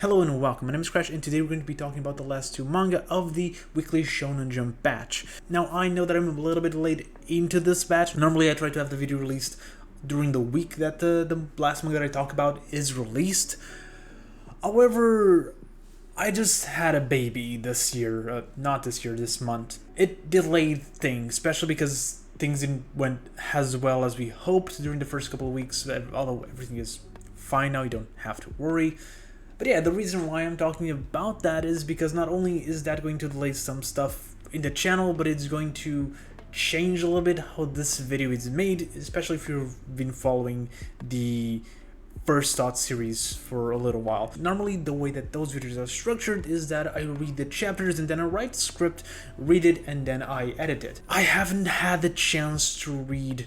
Hello and welcome, my name is Crash and today we're going to be talking about the last two manga of the Weekly Shonen Jump batch. Now I know that I'm a little bit late into this batch. Normally I try to have the video released during the week that the last manga that I talk about is released. However, I just had a baby this year, not this year, this month. It delayed things, especially because things didn't went as well as we hoped during the first couple of weeks, although everything is fine now, you don't have to worry. But yeah, the reason why I'm talking about that is because not only is that going to delay some stuff in the channel, but it's going to change a little bit how this video is made, especially if you've been following the First Thought series for a little while. Normally, the way that those videos are structured is that I read the chapters and then I write the script, read it, and then I edit it. I haven't had the chance to read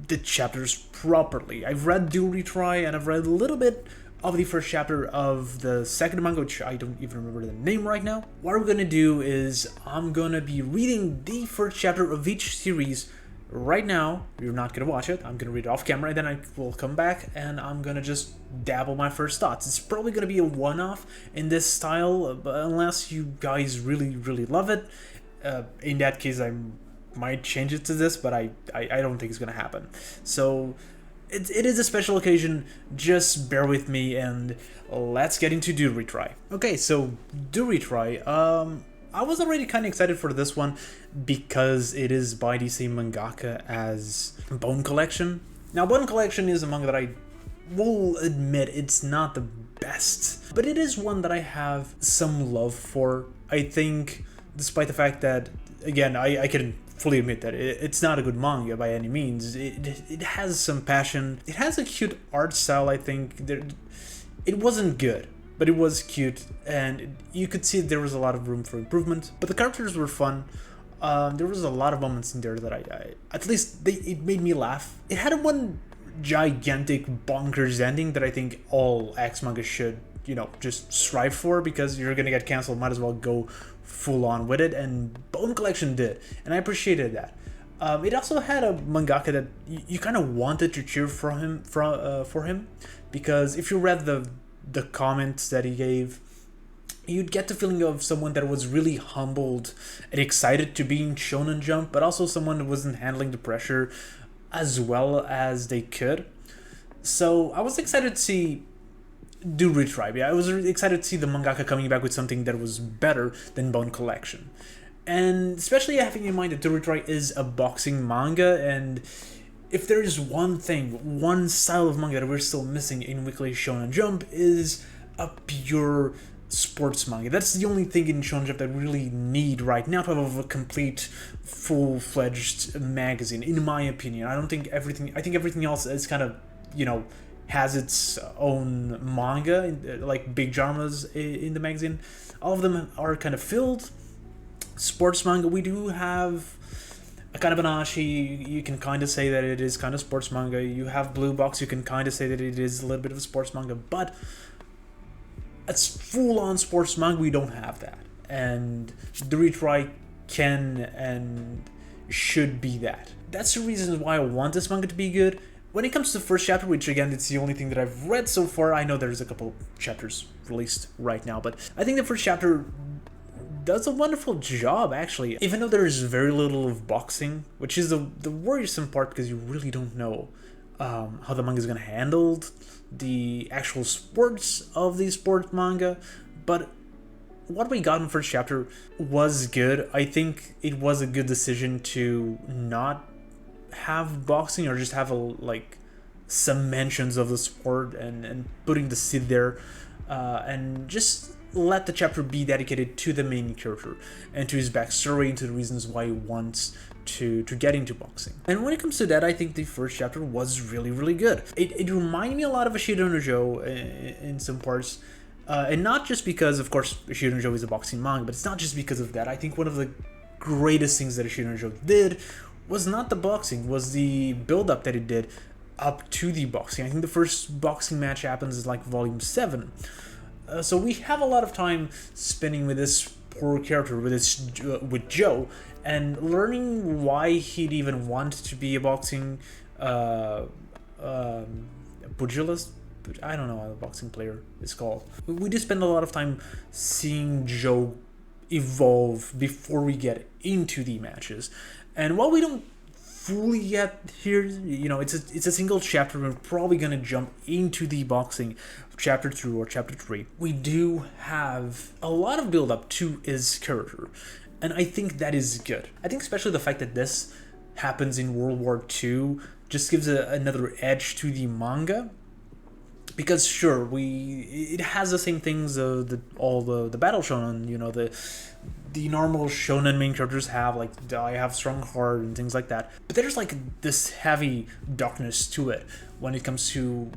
the chapters properly. I've read Do Retry and I've read a little bit of the first chapter of the second manga, which I don't even remember the name right now. What we're gonna do is I'm gonna be reading the first chapter of each series right now. You're not gonna watch it. I'm gonna read it off camera and then I will come back and I'm gonna just dabble my first thoughts. It's probably gonna be a one-off in this style, but unless you guys really love it. In that case, I might change it to this, but I don't think it's gonna happen. So it is a special occasion, just bear with me and let's get into Do Retry. Okay, so Do Retry, I was already kind of excited for this one because it is by the same mangaka as Bone Collection. Now, Bone Collection is a manga that I will admit it's not the best, but it is one that I have some love for. I think, despite the fact that, again, I can fully admit that it's not a good manga by any means. It has some passion. It has a cute art style, I think. It wasn't good, but it was cute, and you could see there was a lot of room for improvement. But the characters were fun. There was a lot of moments in there that I at least it made me laugh. It had one gigantic bonkers ending that I think all X manga should, just strive for, because you're gonna get canceled, might as well go full on with it, and Bone Collection did, and I appreciated that. It also had a mangaka that you kind of wanted to cheer for him, because if you read the comments that he gave, you'd get the feeling of someone that was really humbled and excited to be in Shonen Jump, but also someone that wasn't handling the pressure as well as they could. So I was excited to see Do Retry. Yeah, I was really excited to see the mangaka coming back with something that was better than Bone Collection. And especially having in mind that Do Retry is a boxing manga, and if there is one style of manga that we're still missing in Weekly Shonen Jump is a pure sports manga. That's the only thing in Shonen Jump that we really need right now to have a complete, full-fledged magazine, in my opinion. I think everything else is kind of, has its own manga, like big dramas in the magazine. All of them are kind of filled. Sports manga, we do have a kind of Anashi, you can kind of say that it is kind of sports manga. You have Blue Box, you can kind of say that it is a little bit of a sports manga, but it's full-on sports manga, we don't have that. And The Retry can and should be that. That's the reason why I want this manga to be good. When it comes to the first chapter, which again, it's the only thing that I've read so far, I know there's a couple chapters released right now, but I think the first chapter does a wonderful job, actually. Even though there's very little of boxing, which is the worrisome part, because you really don't know how the manga is going to handle the actual sports of the sport manga, but what we got in the first chapter was good. I think it was a good decision to not have boxing, or just have some mentions of the sport and putting the seed there, and just let the chapter be dedicated to the main character and to his backstory and to the reasons why he wants to get into boxing. And when it comes to that, I think the first chapter was really good. It reminded me a lot of Ashita no Jo in some parts, and not just because, of course, Ashita no Jo is a boxing manga, but it's not just because of that. I think one of the greatest things that Ashita no Jo did was not the boxing, was the build-up that it did up to the boxing. I think the first boxing match happens in volume 7. So we have a lot of time spending with this poor character, with Joe, and learning why he'd even want to be a boxing pugilist. I don't know how the boxing player is called. We do spend a lot of time seeing Joe evolve before we get into the matches, and while we don't fully get here, you know, it's a single chapter. We're probably gonna jump into the boxing chapter 2 or chapter 3. We do have a lot of build up to his character, and I think that is good. I think especially the fact that this happens in World War II just gives another edge to the manga. Because sure, it has the same things all the battle shonen, you know, the normal shonen main characters have, like I have strong heart and things like that. But there's like this heavy darkness to it when it comes to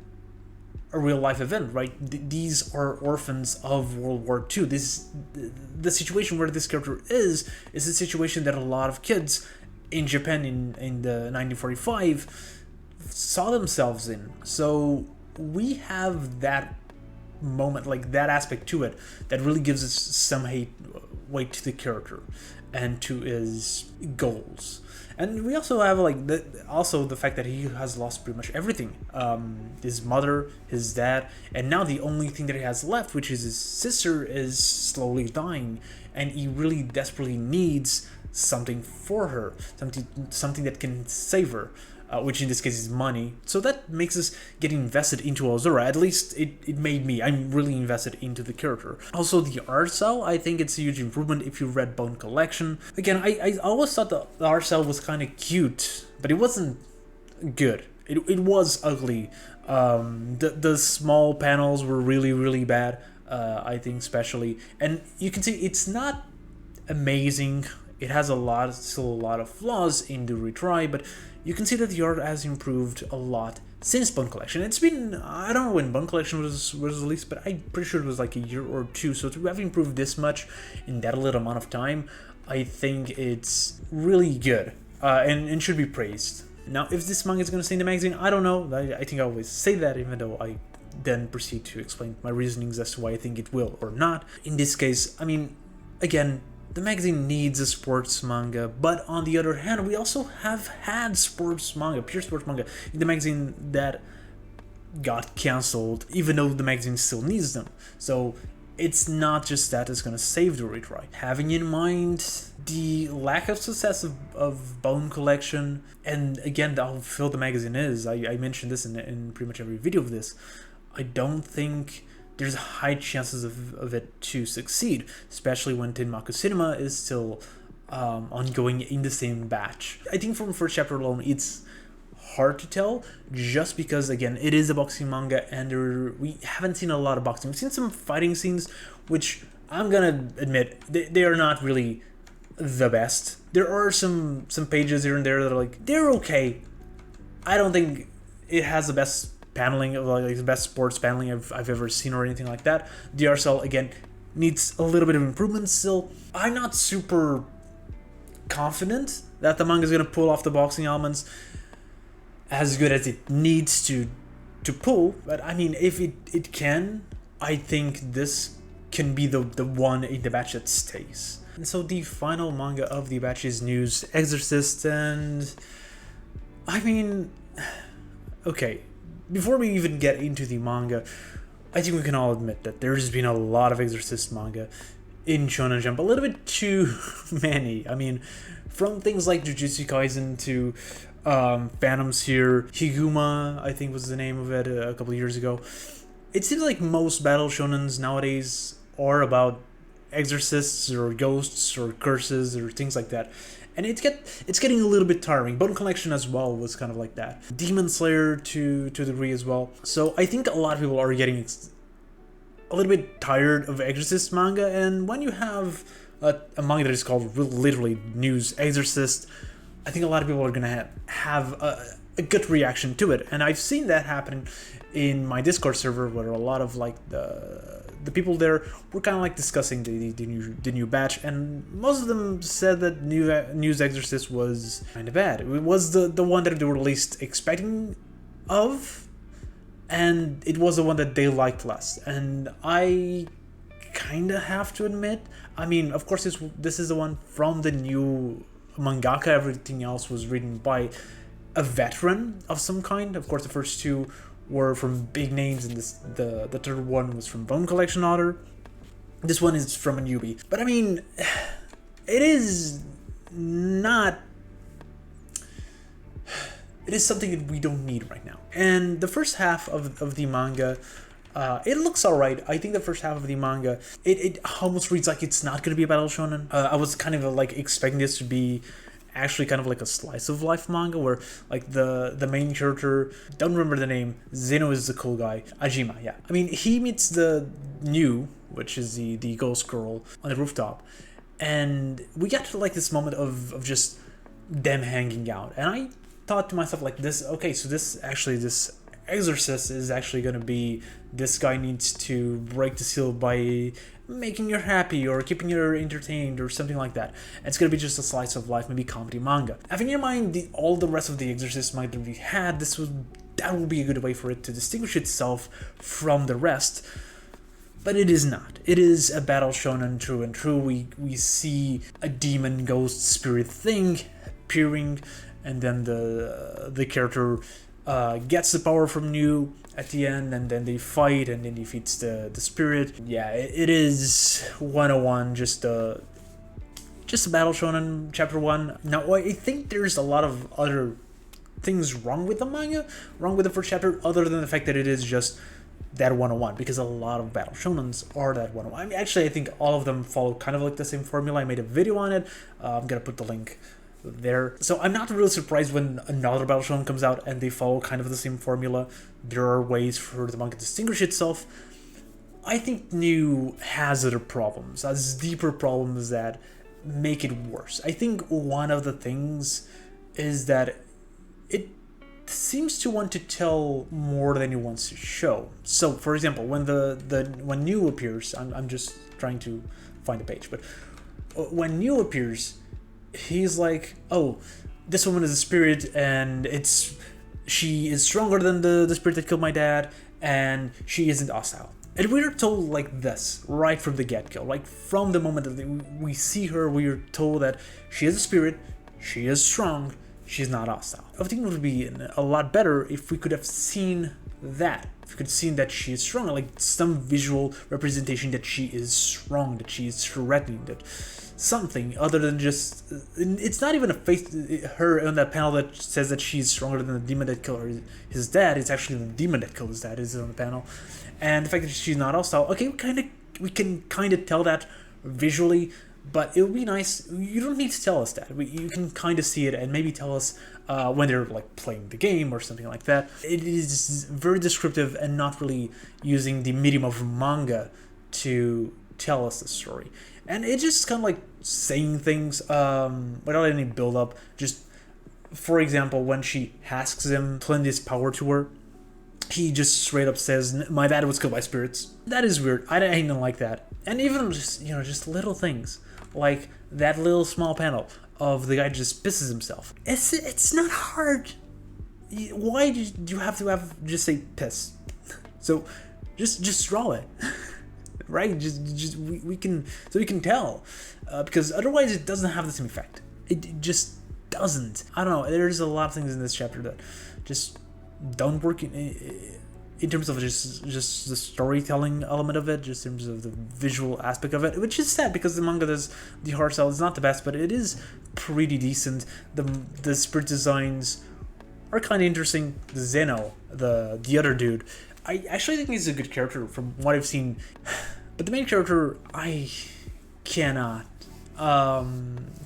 a real life event, right? These are orphans of World War II. The situation where this character is a situation that a lot of kids in Japan in the 1945 saw themselves in. So we have that moment, like that aspect to it, that really gives us some weight to the character and to his goals. And we also have like the fact that he has lost pretty much everything, his mother, his dad, and now the only thing that he has left, which is his sister, is slowly dying, and he really desperately needs something for her, something that can save her. Which in this case is money. So that makes us get invested into Ozora. At least it made me. I'm really invested into the character. Also, the art style, I think it's a huge improvement if you read Bone Collection. Again, I always thought the art style was kind of cute, but it wasn't good. It was ugly. The small panels were really bad, I think, especially. And you can see it's not amazing. It has still a lot of flaws in the retry, but you can see that the art has improved a lot since Bone Collection. It's been, I don't know when Bone Collection was released, but I'm pretty sure it was like a year or two. So to have improved this much in that little amount of time, I think it's really good and should be praised. Now, if this manga is going to stay in the magazine, I don't know. I think I always say that, even though I then proceed to explain my reasonings as to why I think it will or not. In this case, I mean, again, the magazine needs a sports manga, but on the other hand, we also have had sports manga, pure sports manga, in the magazine that got cancelled, even though the magazine still needs them. So it's not just that it's going to save the retry. Having in mind the lack of success of Bone Collection, and again, how filled the magazine is, I mentioned this in pretty much every video of this, I don't think there's high chances of it to succeed, especially when Tenmaku Cinema is still ongoing in the same batch. I think from the first chapter alone, it's hard to tell, just because, again, it is a boxing manga, and we haven't seen a lot of boxing. We've seen some fighting scenes, which I'm gonna admit, they are not really the best. There are some pages here and there that are like, they're okay. I don't think it has the best paneling of like the best sports paneling I've ever seen or anything like that. The art style, again, needs a little bit of improvement still. I'm not super confident that the manga is going to pull off the boxing elements as good as it needs to pull, but I mean, if it can, I think this can be the one in the batch that stays. And so the final manga of the batch is Nue's Exorcist, and I mean, okay, before we even get into the manga, I think we can all admit that there's been a lot of Exorcist manga in Shonen Jump, a little bit too many. I mean, from things like Jujutsu Kaisen to Phantom Sphere, Higuma, I think was the name of it a couple of years ago. It seems like most battle shonens nowadays are about exorcists or ghosts or curses or things like that. And it's getting a little bit tiring. Bone Collection as well was kind of like that. Demon Slayer to a degree as well. So I think a lot of people are getting a little bit tired of Exorcist manga, and when you have a manga that is called literally Nue's Exorcist, I think a lot of people are gonna have a good reaction to it. And I've seen that happen in my Discord server, where a lot of like the people there were kind of like discussing the new batch, and most of them said that Nue's Exorcist was kind of bad. It was the one that they were least expecting of, and it was the one that they liked less. And I kind of have to admit, I mean, of course this is the one from the new mangaka. Everything else was written by a veteran of some kind. Of course, the first two were from big names, and the third one was from Bone Collection author. This one is from a newbie. But I mean, it is not... It is something that we don't need right now. And the first half of the manga, it looks alright. I think the first half of the manga, it almost reads like it's not going to be a battle shonen. I was kind of like expecting this to be actually kind of like a slice of life manga where like the main character, don't remember the name, Zeno is the cool guy, Ajima, yeah. I mean, he meets the Nue, which is the ghost girl on the rooftop, and we get to like this moment of just them hanging out, and I thought to myself like this, okay, so this Exorcist is actually going to be, this guy needs to break the seal by making you happy or keeping you entertained or something like that. And it's going to be just a slice of life, maybe comedy manga. Having in mind all the rest of the Exorcist manga that we had, that would be a good way for it to distinguish itself from the rest. But it is not. It is a battle shonen true and true. We see a demon ghost spirit thing appearing, and then the character gets the power from Nue at the end, and then they fight, and then defeats the spirit. Yeah, it is 101, just a battle shonen chapter 1. Now, I think there's a lot of other things wrong with the manga, wrong with the first chapter, other than the fact that it is just that 101, because a lot of battle shonens are that 101. I mean, actually, I think all of them follow kind of like the same formula. I made a video on it. I'm gonna put the link there. So I'm not really surprised when another battle shonen comes out and they follow kind of the same formula. There are ways for the manga to distinguish itself. I think Nue has other problems, has deeper problems that make it worse. I think one of the things is that it seems to want to tell more than it wants to show. So, for example, when when Nue appears, I'm just trying to find the page, but when Nue appears, he's like, oh, this woman is a spirit, and she is stronger than the spirit that killed my dad, and she isn't hostile. And we're told like this right from the get-go, like from the moment that we see her, we're told that she is a spirit, she is strong, she's not hostile. I think it would be a lot better if we could have seen that. If we could have seen that she is strong, like some visual representation that she is strong, that she is threatening, that something other than just... It's not even a face, her on that panel that says that she's stronger than the demon that killed his dad. It's actually the demon that killed his dad is on the panel. And the fact that she's not hostile, okay, we can kind of tell that visually, but it would be nice. You don't need to tell us that. You can kind of see it and maybe tell us when they're like playing the game or something like that. It is very descriptive and not really using the medium of manga to tell us the story. And it's just kind of like saying things without any build up. Just, for example, when she asks him to lend his power to her, he just straight up says, my dad was killed by spirits. That is weird. I didn't like that. And even just little things like that little small panel of the guy just pisses himself. It's not hard. Why do you have to just say piss? So just draw it. Right? Just we can tell, because otherwise it doesn't have the same effect. It just doesn't. I don't know. There's a lot of things in this chapter that just don't work in terms of just the storytelling element of it, just in terms of the visual aspect of it, which is sad because the manga does, the art style is not the best, but it is pretty decent. The spirit designs are kind of interesting. Zeno, the other dude, I actually think he's a good character from what I've seen, but the main character, I cannot.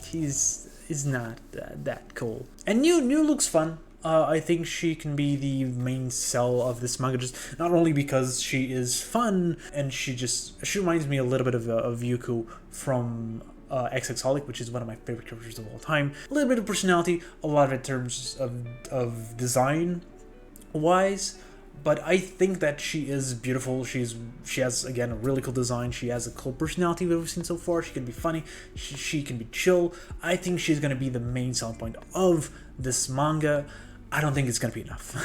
He's not that cool. And Nue looks fun. I think she can be the main cell of this manga, just not only because she is fun and she reminds me a little bit of Yuku from XXholic, which is one of my favorite characters of all time. A little bit of personality, a lot of it in terms of design wise, but I think that she is beautiful. She has, again, a really cool design. She has a cool personality that we've seen so far. She can be funny. She can be chill. I think she's going to be the main selling point of this manga. I don't think it's going to be enough.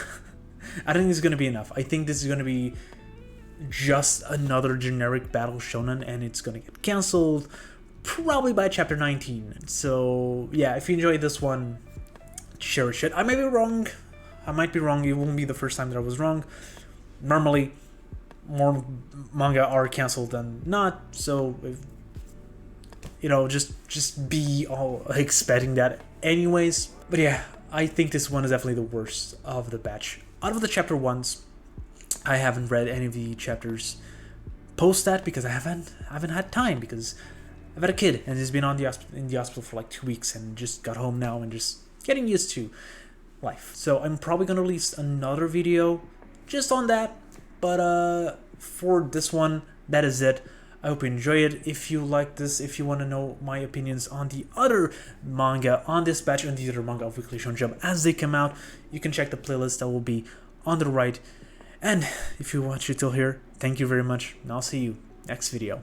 I don't think it's going to be enough. I think this is going to be just another generic battle shonen, and it's going to get canceled probably by chapter 19. So, yeah, if you enjoyed this one, cherish it. I may be wrong. I might be wrong. It won't be the first time that I was wrong. Normally, more manga are canceled than not, so if, you know, just be all expecting that anyways. But yeah, I think this one is definitely the worst of the batch. Out of the chapter ones, I haven't read any of the chapters post that because I haven't had time, because I've had a kid and he's been in the hospital for like 2 weeks and just got home now and just getting used to life. So I'm probably gonna release another video just on that. But for this one, that is it. I hope you enjoy it. If you like this, if you want to know my opinions on the other manga on this batch and the other manga of Weekly Shonen Jump as they come out, you can check the playlist that will be on the right. And if you watch it till here, thank you very much, and I'll see you next video.